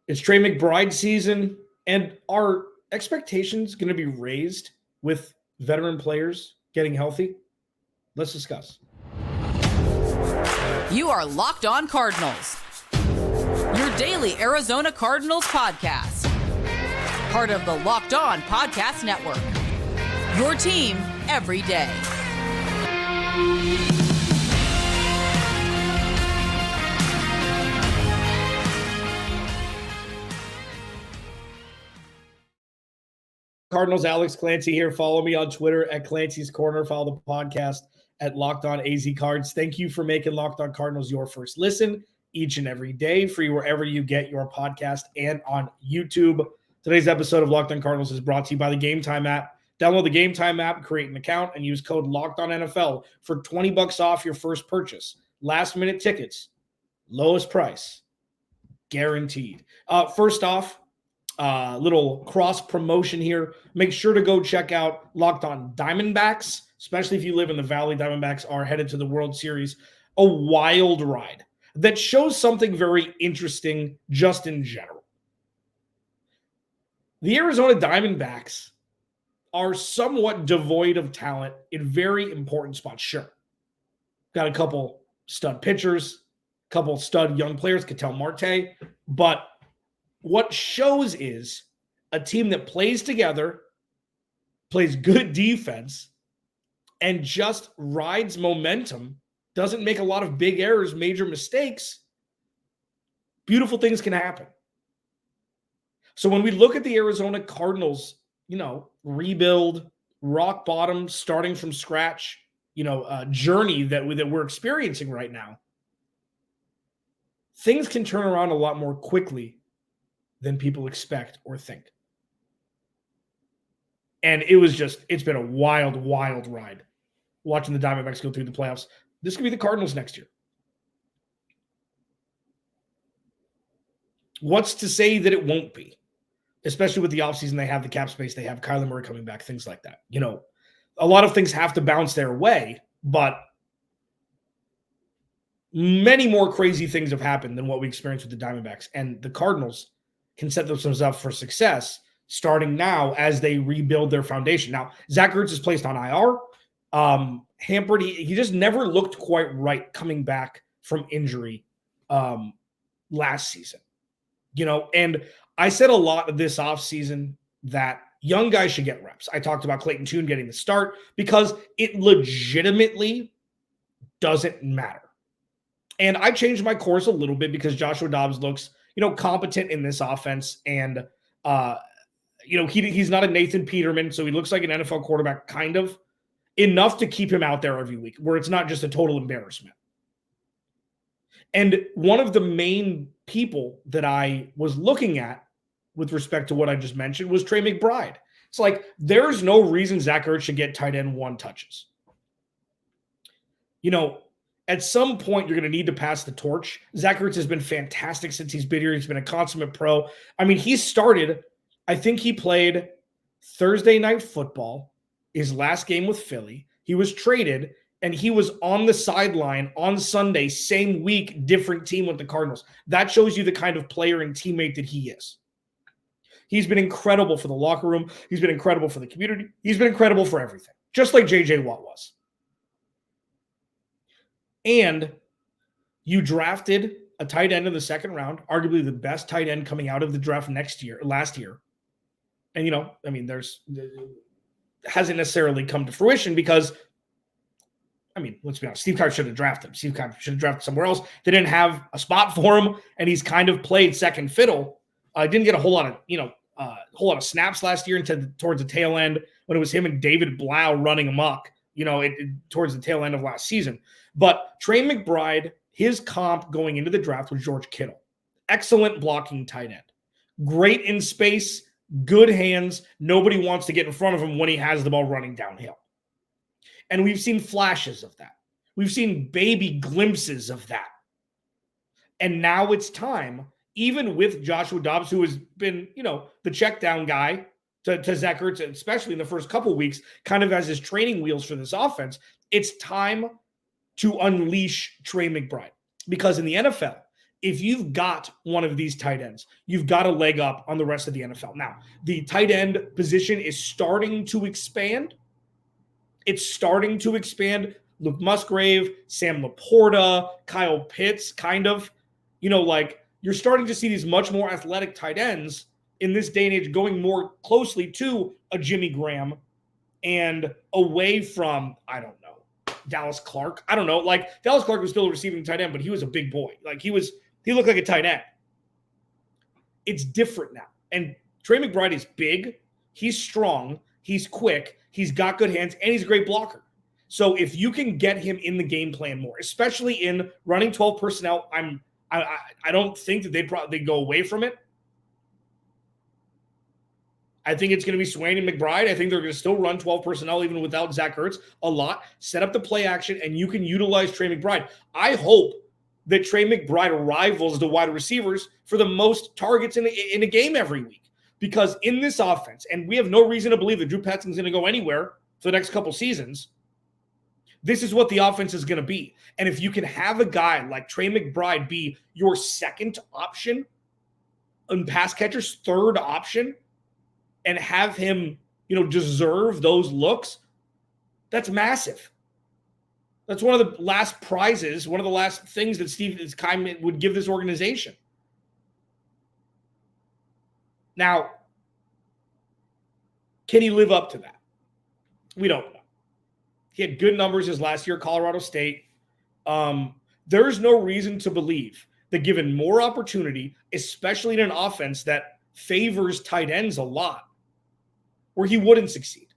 It's Trey McBride season, and are expectations going to be raised with veteran players getting healthy? Let's discuss. You are Locked On Cardinals, your daily Arizona Cardinals podcast. Part of the Locked On Podcast Network, your team every day. Cardinals, Alex Clancy here. Follow me on Twitter at Clancy's Corner. Follow the podcast at Locked On AZ Cards. Thank you for making Locked On Cardinals your first listen each and every day, free wherever you get your podcast and on YouTube. Today's episode of Locked On Cardinals is brought to you by the Game Time app. Download the Game Time app, create an account, and use code LOCKEDONNFL for $20 off your first purchase. Last-minute tickets, lowest price, guaranteed. First off, little cross promotion here. Make sure to go check out Locked On Diamondbacks, especially if you live in the Valley. Diamondbacks are headed to the World Series. A wild ride that shows something very interesting just in general. The Arizona Diamondbacks are somewhat devoid of talent in very important spots. Sure. Got a couple stud pitchers, a couple stud young players, Ketel Marte, but what shows is a team that plays together, plays good defense, and just rides momentum, doesn't make a lot of big errors, major mistakes. Beautiful things can happen. So when we look at the Arizona Cardinals, rebuild, rock bottom, starting from scratch, journey that we're experiencing right now, things can turn around a lot more quickly than people expect or think. And it's been a wild, wild ride watching the Diamondbacks go through the playoffs. This could be the Cardinals next year. What's to say that it won't be? Especially with the offseason, they have the cap space, they have Kyler Murray coming back, things like that. A lot of things have to bounce their way, but many more crazy things have happened than what we experienced with the Diamondbacks. And the Cardinals can set themselves up for success starting now as they rebuild their foundation. Now, Zach Ertz is placed on IR. Hampered, he just never looked quite right coming back from injury last season. And I said a lot of this offseason that young guys should get reps. I talked about Clayton Tune getting the start because it legitimately doesn't matter. And I changed my course a little bit because Joshua Dobbs looks competent in this offense. And, he's not a Nathan Peterman, so he looks like an NFL quarterback, kind of enough to keep him out there every week, where it's not just a total embarrassment. And one of the main people that I was looking at with respect to what I just mentioned was Trey McBride. It's like, there's no reason Zach Ertz should get tight end one touches. At some point, you're going to need to pass the torch. Zach Ertz has been fantastic since he's been here. He's been a consummate pro. I mean, I think he played Thursday Night Football, his last game with Philly. He was traded, and he was on the sideline on Sunday, same week, different team with the Cardinals. That shows you the kind of player and teammate that he is. He's been incredible for the locker room. He's been incredible for the community. He's been incredible for everything, just like J.J. Watt was. And you drafted a tight end in the second round, arguably the best tight end coming out of the draft last year. And, hasn't necessarily come to fruition because, let's be honest, Steve Keim should have drafted him. Steve Keim should have drafted somewhere else. They didn't have a spot for him, and he's kind of played second fiddle. Didn't get a whole lot of snaps last year towards the tail end when it was him and David Blau running amok, towards the tail end of last season. But Trey McBride, his comp going into the draft was George Kittle. Excellent blocking tight end. Great in space, good hands. Nobody wants to get in front of him when he has the ball running downhill. And we've seen flashes of that. We've seen baby glimpses of that. And now it's time, even with Joshua Dobbs, who has been, the check down guy to Zach Ertz, especially in the first couple of weeks, kind of as his training wheels for this offense, it's time to unleash Trey McBride. Because in the NFL, if you've got one of these tight ends, you've got a leg up on the rest of the NFL. Now, the tight end position is starting to expand. It's starting to expand. Luke Musgrave, Sam Laporta, Kyle Pitts, kind of. You're starting to see these much more athletic tight ends in this day and age going more closely to a Jimmy Graham and away from, I don't know, Dallas Clark. I don't know. Dallas Clark was still a receiving tight end, but he was a big boy. He looked like a tight end. It's different now. And Trey McBride is big. He's strong. He's quick. He's got good hands, and he's a great blocker. So if you can get him in the game plan more, especially in running 12 personnel, I don't think that they'd go away from it. I think it's going to be Swain and McBride. I think they're going to still run 12 personnel even without Zach Ertz a lot. Set up the play action, and you can utilize Trey McBride. I hope that Trey McBride rivals the wide receivers for the most targets in a game every week. Because in this offense, and we have no reason to believe that Drew Petzing's going to go anywhere for the next couple seasons, this is what the offense is going to be. And if you can have a guy like Trey McBride be your second option and pass catcher's third option and have him, deserve those looks, that's massive. That's one of the last prizes, one of the last things that Steve Keim would give this organization. Now, can he live up to that? We don't know. He had good numbers his last year at Colorado State. There's no reason to believe that given more opportunity, especially in an offense that favors tight ends a lot, where he wouldn't succeed.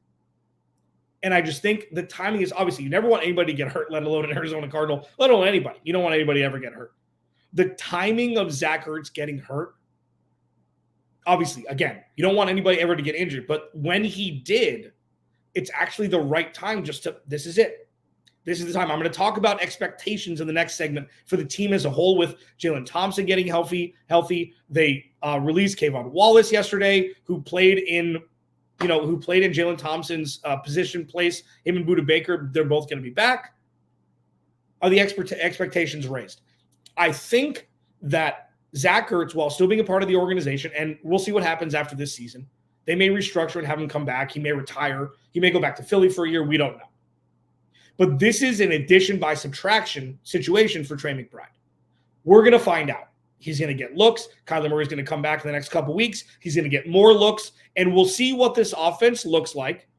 And I just think the timing is obviously you never want anybody to get hurt, let alone an Arizona Cardinal, let alone anybody. You don't want anybody to ever get hurt. The timing of Zach Ertz getting hurt, obviously, again, you don't want anybody ever to get injured. But when he did, it's actually the right time this is it. This is the time. I'm going to talk about expectations in the next segment for the team as a whole with Jalen Thompson getting healthy. They released Kayvon Wallace yesterday, who played in Jalen Thompson's position place. Him and Budda Baker, they're both going to be back. Are the expectations raised? I think that Zach Ertz, while still being a part of the organization, and we'll see what happens after this season, they may restructure and have him come back. He may retire. He may go back to Philly for a year. We don't know. But this is an addition by subtraction situation for Trey McBride. We're going to find out. He's going to get looks. Kyler Murray's going to come back in the next couple weeks. He's going to get more looks. And we'll see what this offense looks like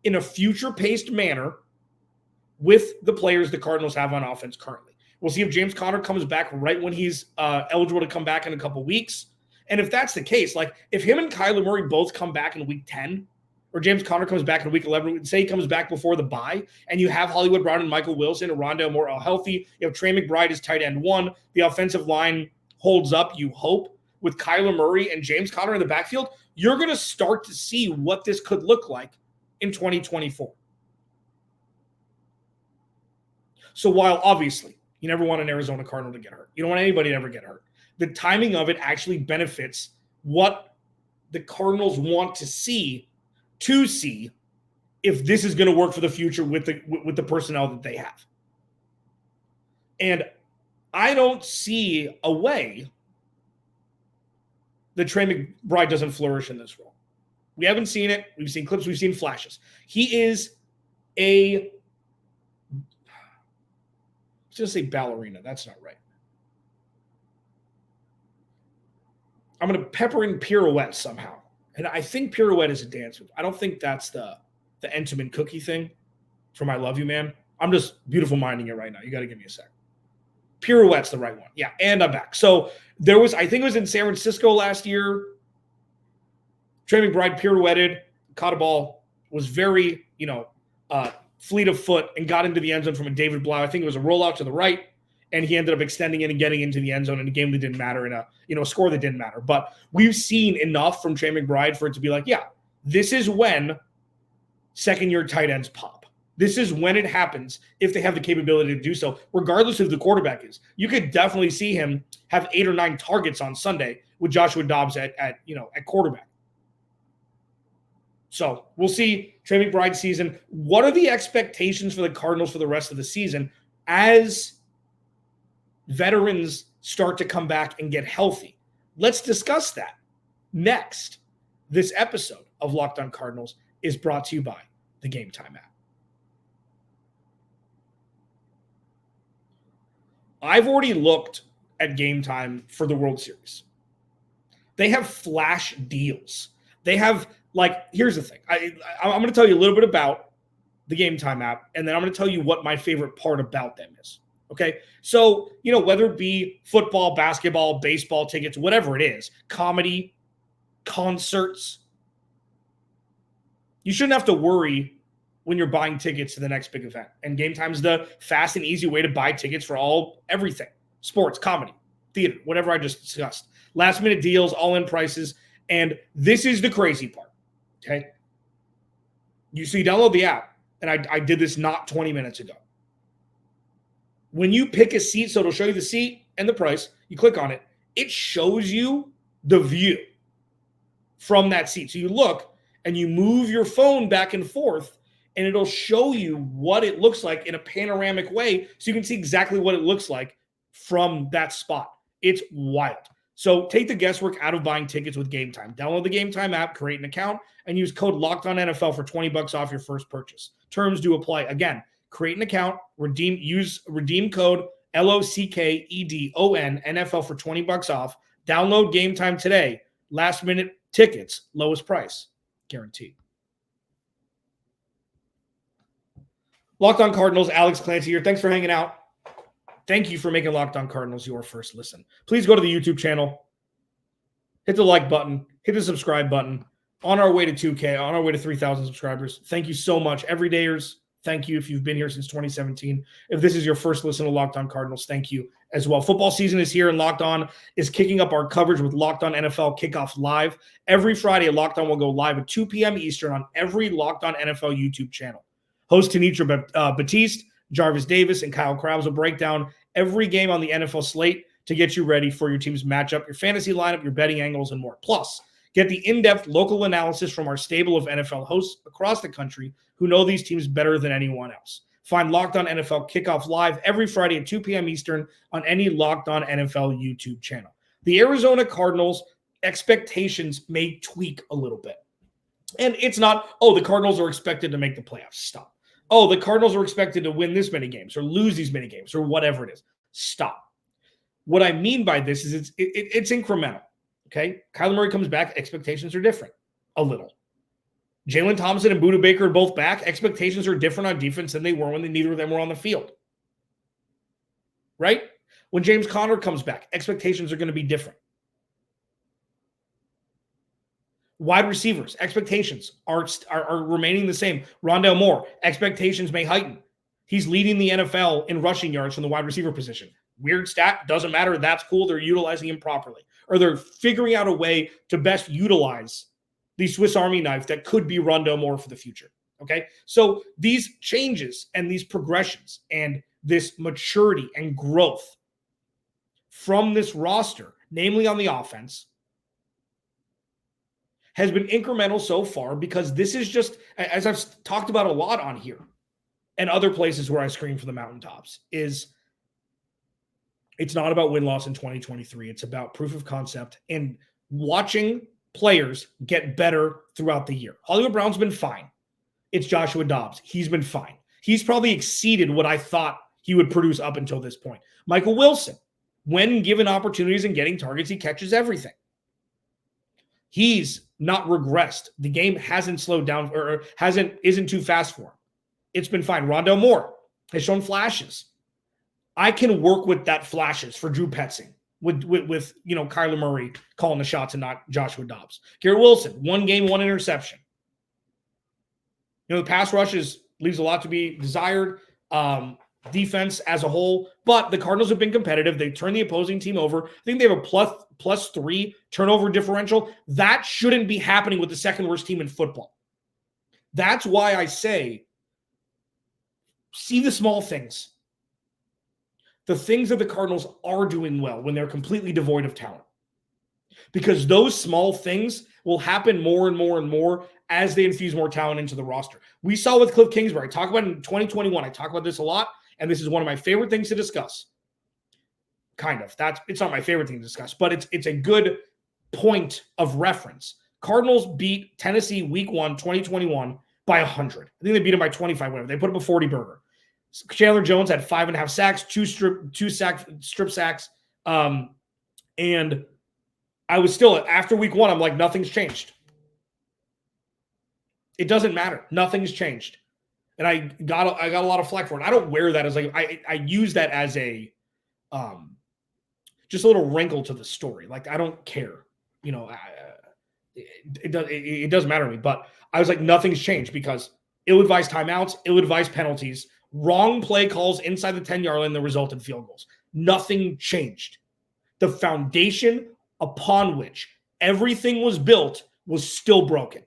in a future-paced manner with the players the Cardinals have on offense currently. We'll see if James Conner comes back right when he's eligible to come back in a couple weeks. And if that's the case, if him and Kyler Murray both come back in week 10, or James Conner comes back in week 11, say he comes back before the bye, and you have Hollywood Brown and Michael Wilson and Rondale Moore all healthy, you have Trey McBride as tight end 1, the offensive line holds up, you hope, with Kyler Murray and James Conner in the backfield, you're going to start to see what this could look like in 2024. So while obviously you never want an Arizona Cardinal to get hurt, you don't want anybody to ever get hurt, the timing of it actually benefits what the Cardinals want to see if this is going to work for the future with the personnel that they have. And I don't see a way that Trey McBride doesn't flourish in this role. We haven't seen it. We've seen clips. We've seen flashes. He is I was going to say ballerina. That's not right. I'm going to pepper in pirouette somehow. And I think pirouette is a dance move. I don't think that's the Entenmann cookie thing from I Love You, Man. I'm just beautiful minding it right now. You got to give me a sec. Pirouette's the right one. Yeah, and I'm back. So there was, I think it was in San Francisco last year. Trey McBride pirouetted, caught a ball, was very, fleet of foot, and got into the end zone from a David Blau. I think it was a rollout to the right, and he ended up extending it and getting into the end zone in a game that didn't matter, in a score that didn't matter. But we've seen enough from Trey McBride for it to be like, yeah, this is when second-year tight ends pop. This is when it happens if they have the capability to do so, regardless of who the quarterback is. You could definitely see him have 8 or 9 targets on Sunday with Joshua Dobbs at quarterback. So we'll see Trey McBride's season. What are the expectations for the Cardinals for the rest of the season as veterans start to come back and get healthy. Let's discuss that next. This episode of Locked On Cardinals is brought to you by the Game Time app. I've already looked at Game Time for the World Series. They have flash deals. They have, here's the thing. I'm going to tell you a little bit about the Game Time app, and then I'm going to tell you what my favorite part about them is. Okay? So, whether it be football, basketball, baseball tickets, whatever it is, comedy, concerts, you shouldn't have to worry when you're buying tickets to the next big event. And Game Time's the fast and easy way to buy tickets for everything. Sports, comedy, theater, whatever I just discussed. Last minute deals, all-in prices. And this is the crazy part. Okay? You download the app, and I did this not 20 minutes ago. When you pick a seat, so it'll show you the seat and the price, you click on it, it shows you the view from that seat. So you look and you move your phone back and forth, and it'll show you what it looks like in a panoramic way so you can see exactly what it looks like from that spot. It's wild. So take the guesswork out of buying tickets with Game Time. Download the Game Time app, create an account, and use code LOCKEDONNFL for $20 off your first purchase. Terms do apply. Again, create an account, use redeem code LOCKEDON NFL for $20 off. Download Game Time today. Last minute tickets, lowest price, guaranteed. Locked On Cardinals, Alex Clancy here. Thanks for hanging out. Thank you for making Locked On Cardinals your first listen. Please go to the YouTube channel, hit the like button, hit the subscribe button. On our way to 2K, on our way to 3,000 subscribers. Thank you so much. Everydayers, thank you if you've been here since 2017. If this is your first listen to Locked On Cardinals, thank you as well. Football season is here, and Locked On is kicking up our coverage with Locked On NFL Kickoff Live. Every Friday, Locked On will go live at 2 p.m. Eastern on every Locked On NFL YouTube channel. Host Tanitra Batiste, Jarvis Davis, and Kyle Krabs will break down every game on the NFL slate to get you ready for your team's matchup, your fantasy lineup, your betting angles, and more. Plus, get the in-depth local analysis from our stable of NFL hosts across the country who know these teams better than anyone else. Find Locked On NFL Kickoff Live every Friday at 2 p.m. Eastern on any Locked On NFL YouTube channel. The Arizona Cardinals expectations may tweak a little bit. And it's not, the Cardinals are expected to make the playoffs. Stop. The Cardinals are expected to win this many games or lose these many games or whatever it is. Stop. What I mean by this is it's incremental. Okay? Kyler Murray comes back. Expectations are different a little. Jalen Thompson and Budda Baker are both back. Expectations are different on defense than they were when neither of them were on the field. Right? When James Conner comes back, expectations are going to be different. Wide receivers, expectations are remaining the same. Rondale Moore, expectations may heighten. He's leading the NFL in rushing yards from the wide receiver position. Weird stat, doesn't matter. That's cool. They're utilizing him properly. Or they're figuring out a way to best utilize the Swiss Army knife that could be Rondale Moore for the future. Okay? So these changes and these progressions and this maturity and growth from this roster, namely on the offense, has been incremental so far because this is just, as I've talked about a lot on here and other places where I scream from the mountaintops, is it's not about win-loss in 2023. It's about proof of concept and watching players get better throughout the year. Hollywood Brown's been fine. It's Joshua Dobbs. He's been fine. He's probably exceeded what I thought he would produce up until this point. Michael Wilson, when given opportunities and getting targets, he catches everything. He's not regressed. The game hasn't slowed down or isn't too fast for him. It's been fine. Rondale Moore has shown flashes. I can work with that flashes for Drew Petzing with Kyler Murray calling the shots and not Joshua Dobbs. Garrett Wilson, 1 game, 1 interception. The pass rush leaves a lot to be desired. Defense as a whole, but the Cardinals have been competitive. They turn the opposing team over. I think they have a plus 3 turnover differential. That shouldn't be happening with the second worst team in football. That's why I say, see the small things. The things that the Cardinals are doing well when they're completely devoid of talent. Because those small things will happen more and more and more as they infuse more talent into the roster. We saw with Cliff Kingsbury. I talk about it in 2021. I talk about this a lot. And this is one of my favorite things to discuss. kind of. It's not my favorite thing to discuss, but it's a good point of reference. Cardinals beat Tennessee week 1, 2021 by 100. I think they beat them by 25, whatever. They put up a 40 burger. Chandler Jones had 5.5 sacks, two strip sacks. And I was still, after week 1, I'm like, nothing's changed. It doesn't matter. Nothing's changed. And I got a lot of flack for it. I don't wear that as like, I use that as a, just a little wrinkle to the story. Like, I don't care, it doesn't matter to me, but I was like, nothing's changed because ill-advised timeouts, ill-advised penalties, wrong play calls inside the 10-yard line that resulted in field goals. Nothing changed. The foundation upon which everything was built was still broken.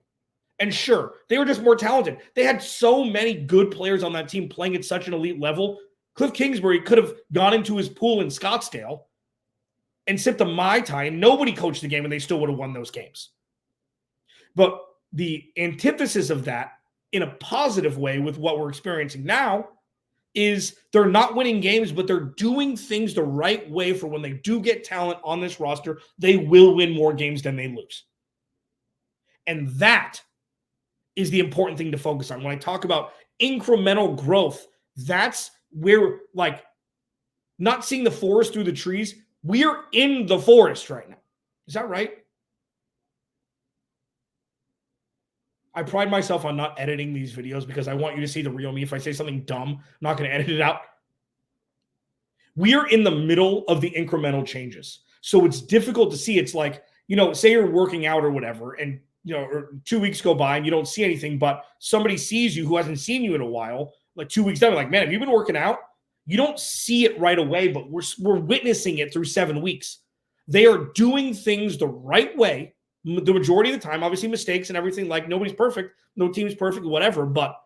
And sure, they were just more talented. They had so many good players on that team playing at such an elite level. Cliff Kingsbury could have gone into his pool in Scottsdale and sipped a Mai Tai, and nobody coached the game, and they still would have won those games. But the antithesis of that, in a positive way with what we're experiencing now, is they're not winning games, but they're doing things the right way for when they do get talent on this roster, they will win more games than they lose. And that is the important thing to focus on. When I talk about incremental growth, that's where, like, not seeing the forest through the trees, we're in the forest right now. Is that right? I pride myself on not editing these videos because I want you to see the real me. If I say something dumb, I'm not going to edit it out. We are in the middle of the incremental changes. So it's difficult to see. It's like, say you're working out or whatever, and, or 2 weeks go by and you don't see anything, but somebody sees you who hasn't seen you in a while, like 2 weeks down, like, man, have you been working out? You don't see it right away, but we're witnessing it through 7 weeks. They are doing things the right way. The majority of the time, obviously mistakes and everything, like nobody's perfect, no team is perfect, whatever, but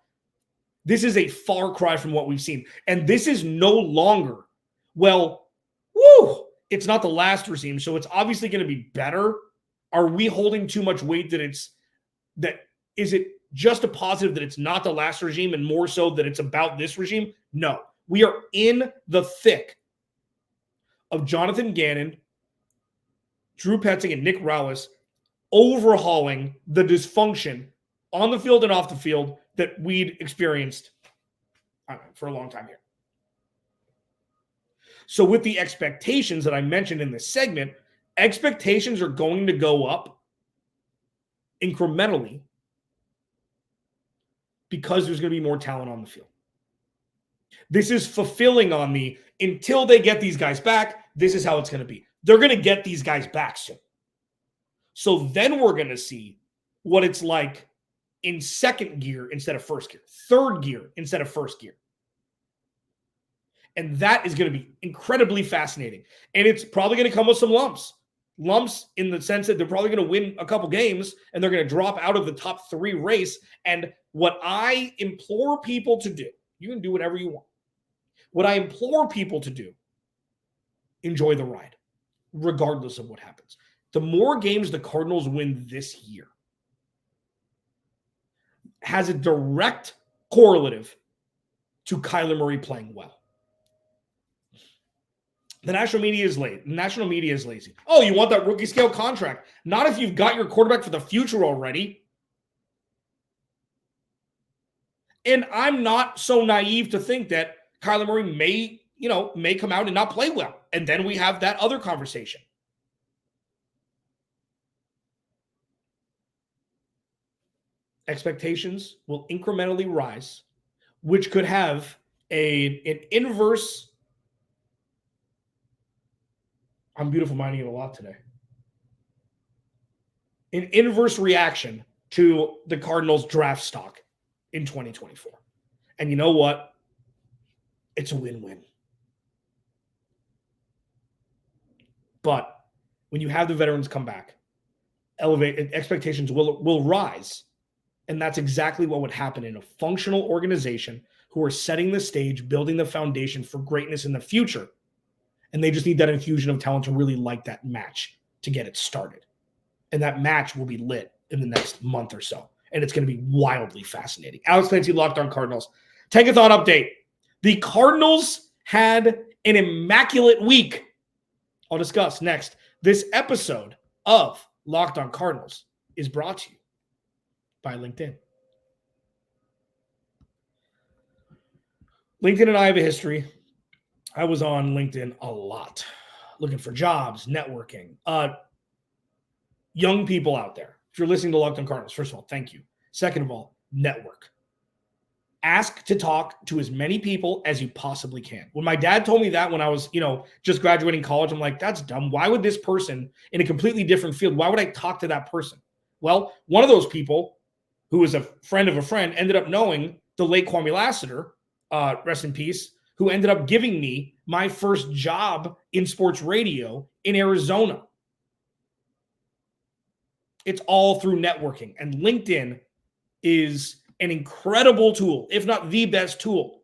this is a far cry from what we've seen. And this is no longer, it's not the last regime, so it's obviously going to be better. Are we holding too much weight is it just a positive that it's not the last regime and more so that it's about this regime? No. We are in the thick of Jonathan Gannon, Drew Petzing, and Nick Rowlis overhauling the dysfunction on the field and off the field that we'd experienced for a long time here. So with the expectations that I mentioned in this segment, expectations are going to go up incrementally because there's going to be more talent on the field. This is fulfilling on the, until they get these guys back, this is how it's going to be. They're going to get these guys back soon. So then we're going to see what it's like in second gear instead of first gear, third gear instead of first gear. And that is going to be incredibly fascinating. And it's probably going to come with some lumps. Lumps in the sense that they're probably going to win a couple games and they're going to drop out of the top 3 race. And what I implore people to do, you can do whatever you want. What I implore people to do, enjoy the ride, regardless of what happens. The more games the Cardinals win this year has a direct correlative to Kyler Murray playing well. The national media is late. The national media is lazy. Oh, you want that rookie scale contract? Not if you've got your quarterback for the future already. And I'm not so naive to think that Kyler Murray may come out and not play well. And then we have that other conversation. Expectations will incrementally rise, which could have an inverse. I'm beautiful minding it a lot today. An inverse reaction to the Cardinals draft stock in 2024. And you know what? It's a win-win. But when you have the veterans come back, expectations will rise. And that's exactly what would happen in a functional organization who are setting the stage, building the foundation for greatness in the future. And they just need that infusion of talent to really like that match to get it started. And that match will be lit in the next month or so. And it's going to be wildly fascinating. Alex Clancy, Locked On Cardinals. Tankathon update. The Cardinals had an immaculate week I'll discuss next. This episode of Locked On Cardinals is brought to you by LinkedIn. LinkedIn and I have a history. I was on LinkedIn a lot, looking for jobs, networking. Young people out there, if you're listening to Locked On Cardinals, first of all, thank you. Second of all, network. Ask to talk to as many people as you possibly can. When my dad told me that when I was, just graduating college, I'm like, that's dumb. Why would this person in a completely different field, why would I talk to that person? Well, one of those people who was a friend of a friend ended up knowing the late Kwame Lassiter, rest in peace, who ended up giving me my first job in sports radio in Arizona. It's all through networking. And LinkedIn is an incredible tool, if not the best tool,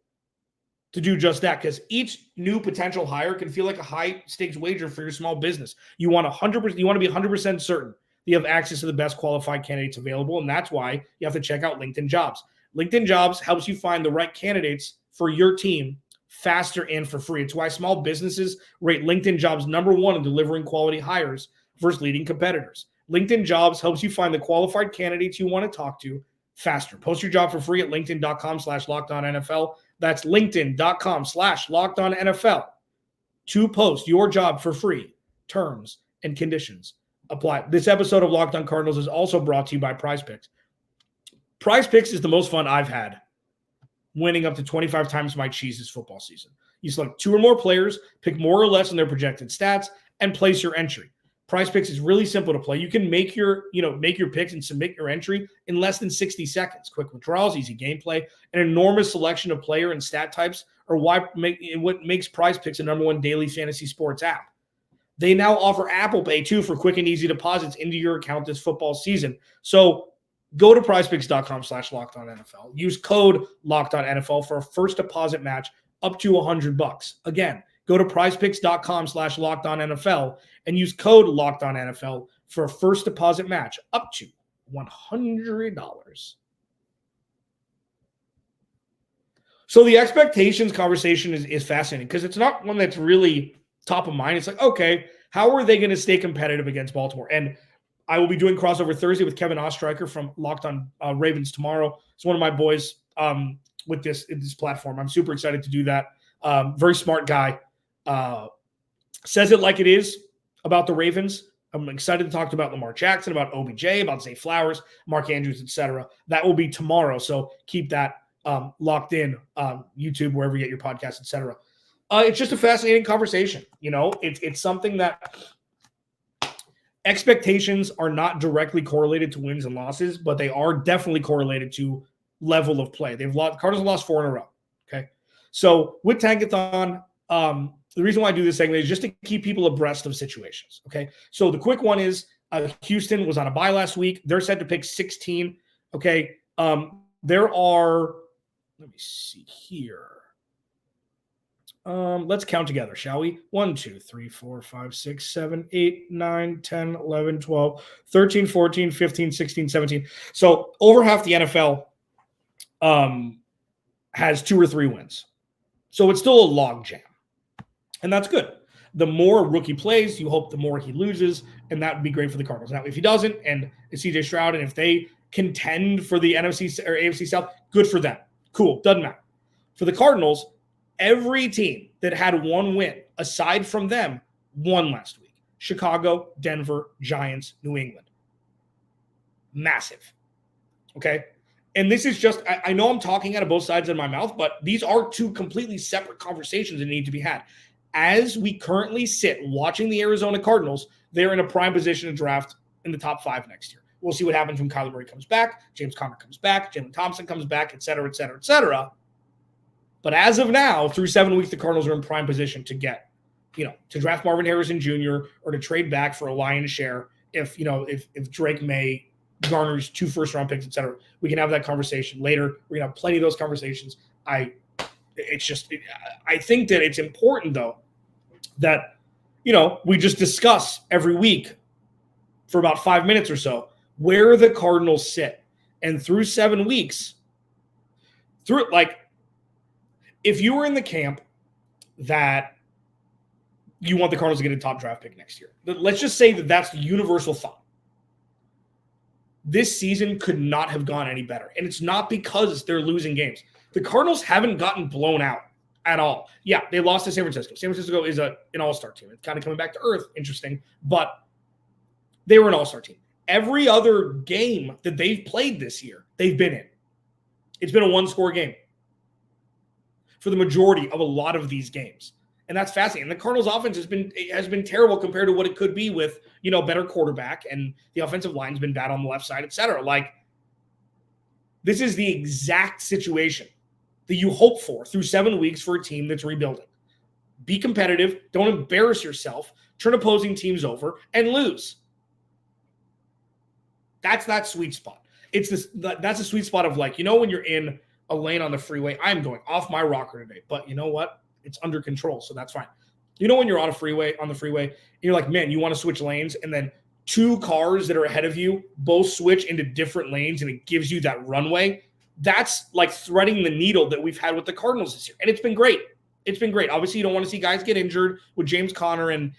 to do just that, because each new potential hire can feel like a high-stakes wager for your small business. You want 100%. You want to be 100% certain that you have access to the best qualified candidates available, and that's why you have to check out LinkedIn Jobs. LinkedIn Jobs helps you find the right candidates for your team faster and for free. It's why small businesses rate LinkedIn Jobs #1 in delivering quality hires versus leading competitors. LinkedIn Jobs helps you find the qualified candidates you want to talk to faster. Post your job for free at linkedin.com/LockedOnNFL. That's linkedin.com/LockedOnNFL to post your job for free. Terms and conditions apply. This episode of Locked On Cardinals is also brought to you by PrizePicks. PrizePicks is the most fun I've had, winning up to 25 times my cheese this football season. You select 2 or more players, pick more or less on their projected stats, and place your entry. PrizePicks is really simple to play. You can make your picks and submit your entry in less than 60 seconds. Quick withdrawals, easy gameplay, an enormous selection of player and stat types are what makes PrizePicks the #1 daily fantasy sports app. They now offer Apple Pay too for quick and easy deposits into your account this football season. So go to prizepicks.com/LockedOnNFL. Use code LockedOnNFL for a first deposit match up to $100. Again, go to prizepicks.com/LockedOnNFL and use code LockedOnNFL for a first deposit match up to $100. So the expectations conversation is fascinating because it's not one that's really top of mind. It's like, okay, how are they going to stay competitive against Baltimore? And I will be doing crossover Thursday with Kevin Ostreicher from Locked On Ravens tomorrow. It's one of my boys with this platform. I'm super excited to do that. Very smart guy. Says it like it is about the Ravens. I'm excited to talk about Lamar Jackson, about OBJ, about Zay Flowers, Mark Andrews, etc. That will be tomorrow. So keep that locked in, YouTube, wherever you get your podcasts, etc. It's just a fascinating conversation. It's something that expectations are not directly correlated to wins and losses, but they are definitely correlated to level of play. Cardinals have lost 4 in a row. Okay. So with Tankathon, the reason why I do this segment is just to keep people abreast of situations. Okay. So the quick one is Houston was on a bye last week. They're set to pick 16. Okay. There are, let me see here. Let's count together, shall we? 1, 2, 3, 4, 5, 6, 7, 8, 9, 10, 11, 12, 13, 14, 15, 16, 17. So over half the NFL has 2 or 3 wins. So it's still a log jam. And that's good. The more a rookie plays, you hope the more he loses, and that would be great for the Cardinals. Now, if he doesn't, and it's CJ Stroud, and if they contend for the NFC or AFC South, good for them. Cool. Doesn't matter. For the Cardinals, every team that had 1 win, aside from them, won last week. Chicago, Denver, Giants, New England. Massive. Okay? And this is just, I know I'm talking out of both sides of my mouth, but these are 2 completely separate conversations that need to be had. As we currently sit watching the Arizona Cardinals, they're in a prime position to draft in the top 5 next year. We'll see what happens when Kyler Murray comes back, James Conner comes back, Jalen Thompson comes back, et cetera, et cetera, et cetera. But as of now, through 7 weeks, the Cardinals are in prime position to get, to draft Marvin Harrison Jr. or to trade back for a lion's share if Drake May garners 2 first-round picks, et cetera. We can have that conversation later. We're going to have plenty of those conversations. I think that it's important, though, that, we just discuss every week for about 5 minutes or so where the Cardinals sit. And through 7 weeks, if you were in the camp that you want the Cardinals to get a top draft pick next year. Let's just say that that's the universal thought. This season could not have gone any better. And it's not because they're losing games. The Cardinals haven't gotten blown out at all. Yeah, they lost to San Francisco. San Francisco is an all-star team. It's kind of coming back to earth. Interesting. But they were an all-star team. Every other game that they've played this year, they've been in. It's been a one-score game for the majority of a lot of these games. And that's fascinating. And the Cardinals offense has been terrible compared to what it could be with, better quarterback, and the offensive line's been bad on the left side, et cetera. Like, this is the exact situation that you hope for through 7 weeks for a team that's rebuilding. Be competitive, don't embarrass yourself, turn opposing teams over, and lose. That's that sweet spot. That's a sweet spot of when you're in a lane on the freeway, I'm going off my rocker today, but you know what? It's under control, so that's fine. When you're on the freeway, and you're like, man, you want to switch lanes, and then two cars that are ahead of you both switch into different lanes, and it gives you that runway. That's like threading the needle that we've had with the Cardinals this year, and it's been great. It's been great. Obviously, you don't want to see guys get injured with James Conner and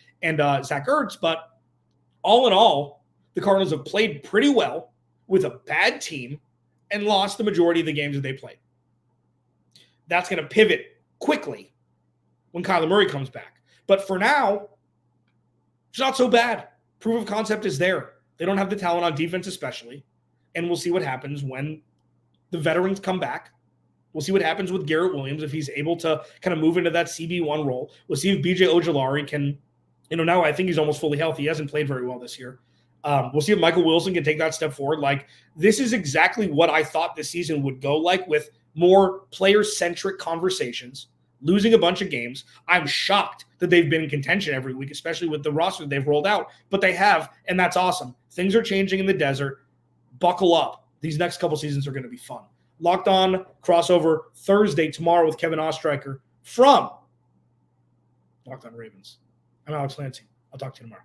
Zach Ertz, but all in all, the Cardinals have played pretty well with a bad team and lost the majority of the games that they played. That's going to pivot quickly when Kyler Murray comes back. But for now, it's not so bad. Proof of concept is there. They don't have the talent on defense especially, and we'll see what happens when the veterans come back. We'll see what happens with Garrett Williams if he's able to kind of move into that CB1 role. We'll see if BJ Ojulari can, now I think he's almost fully healthy. He hasn't played very well this year. We'll see if Michael Wilson can take that step forward. Like, this is exactly what I thought this season would go like, with more player-centric conversations, losing a bunch of games. I'm shocked that they've been in contention every week, especially with the roster they've rolled out, but they have, and that's awesome. Things are changing in the desert. Buckle up. These next couple seasons are going to be fun. Locked On crossover Thursday tomorrow with Kevin Ostreicher from Locked On Ravens. I'm Alex Clancy. I'll talk to you tomorrow.